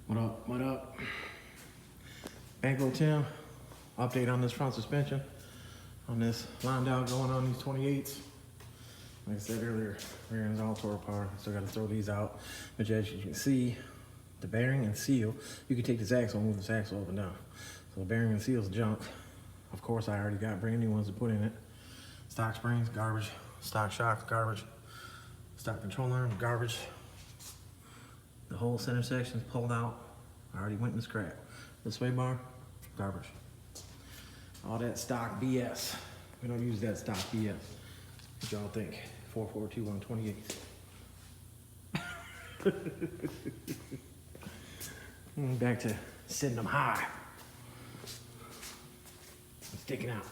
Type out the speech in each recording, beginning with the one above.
What up, what up? Bankroll Tim, update on this front suspension on this Landau going on these 28s. Like I said earlier, rear end's all tore apart. Still gotta throw these out. But as you can see, the bearing and seal, you can take this axle and move this axle up and down. So the bearing and seal's junk. Of course, I already got brand new ones to put in it. Stock springs, garbage. Stock shocks, garbage. Stock control arms, garbage. The whole center section's pulled out. I already went in the scrap. The sway bar, garbage. All that stock BS. We don't use that stock BS. What y'all think? 442128. Back to sitting them high. Sticking out.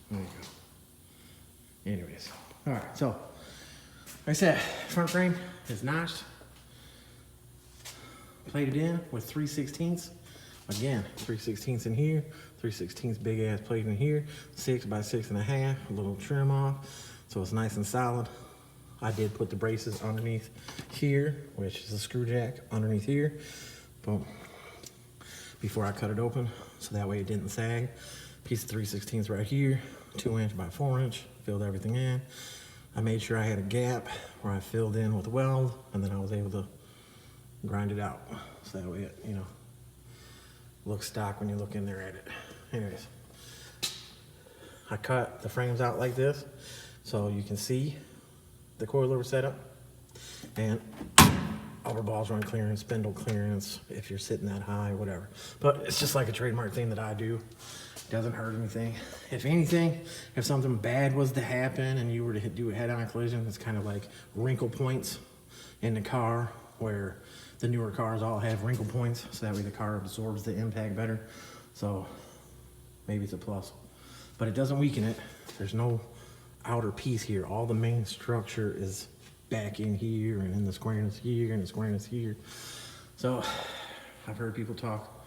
There you go. Anyways, all right, so like I said, front frame is notched, plated in with 3/16. Again, 3/16 in here, 3/16 big ass plate in here, 6 by 6.5, a little trim off, so it's nice and solid. I did put the braces underneath here, which is a screw jack underneath here, boom, before I cut it open, so that way it didn't sag. Piece of 3/16 right here, 2 inch by 4 inch, filled everything in. I made sure I had a gap where I filled in with a weld, and then I was able to grind it out. So that way it, you know, looks stock when you look in there at it. Anyways, I cut the frames out like this, so you can see the coilover setup, and upper balls run clearance, spindle clearance, if you're sitting that high, whatever. But it's just like a trademark thing that I do. Doesn't hurt anything. If anything, if something bad was to happen and you were to do a head-on collision, it's kind of like wrinkle points in the car, where the newer cars all have wrinkle points, so that way the car absorbs the impact better. So maybe it's a plus, but it doesn't weaken it. There's no outer piece here. All the main structure is back in here and in the squareness here and the squareness here. So I've heard people talk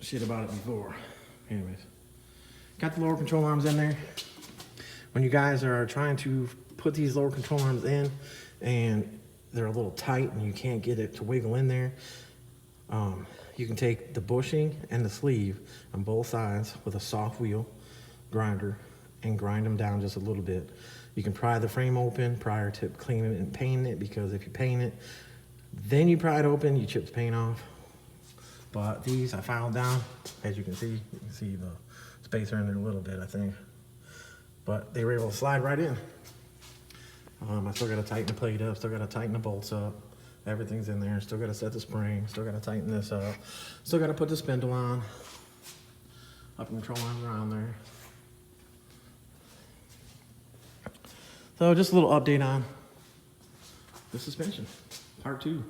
shit about it before. Anyways, got the lower control arms in there. When you guys are trying to put these lower control arms in and they're a little tight and you can't get it to wiggle in there, you can take the bushing and the sleeve on both sides with a soft wheel grinder and grind them down just a little bit. You can pry the frame open prior to cleaning it and painting it, because if you paint it, then you pry it open, you chip the paint off. But these I filed down, as you can see the spacer in there a little bit, I think. But they were able to slide right in. I still gotta tighten the plate up, still gotta tighten the bolts up. Everything's in there, still gotta set the spring, still gotta tighten this up. Still gotta put the spindle on. Up control arms around there. So just a little update on the suspension, part two.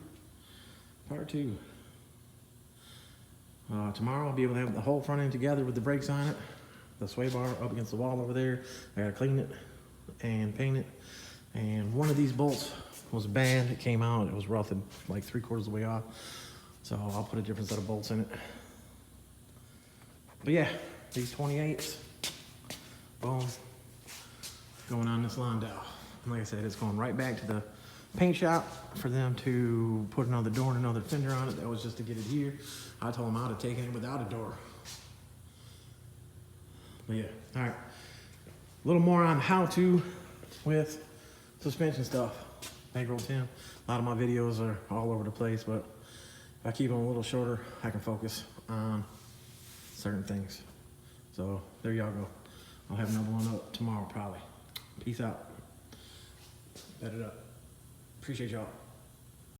Tomorrow I'll be able to have the whole front end together with the brakes on it. The sway bar up against the wall over there. I gotta clean it and paint it. And one of these bolts was bad. It came out, it was roughed like 3/4 of the way off. So I'll put a different set of bolts in it. But yeah, these 28s, boom, going on this Landau. And like I said, it's going right back to the paint shop for them to put another door and another fender on it. That was just to get it here. I told them I'd have taken it without a door. But yeah, all right. A little more on how to with suspension stuff. Bankroll Tim. A lot of my videos are all over the place, but if I keep them a little shorter, I can focus on certain things. So there y'all go. I'll have another one up tomorrow probably. Peace out. Bet it up. Appreciate y'all.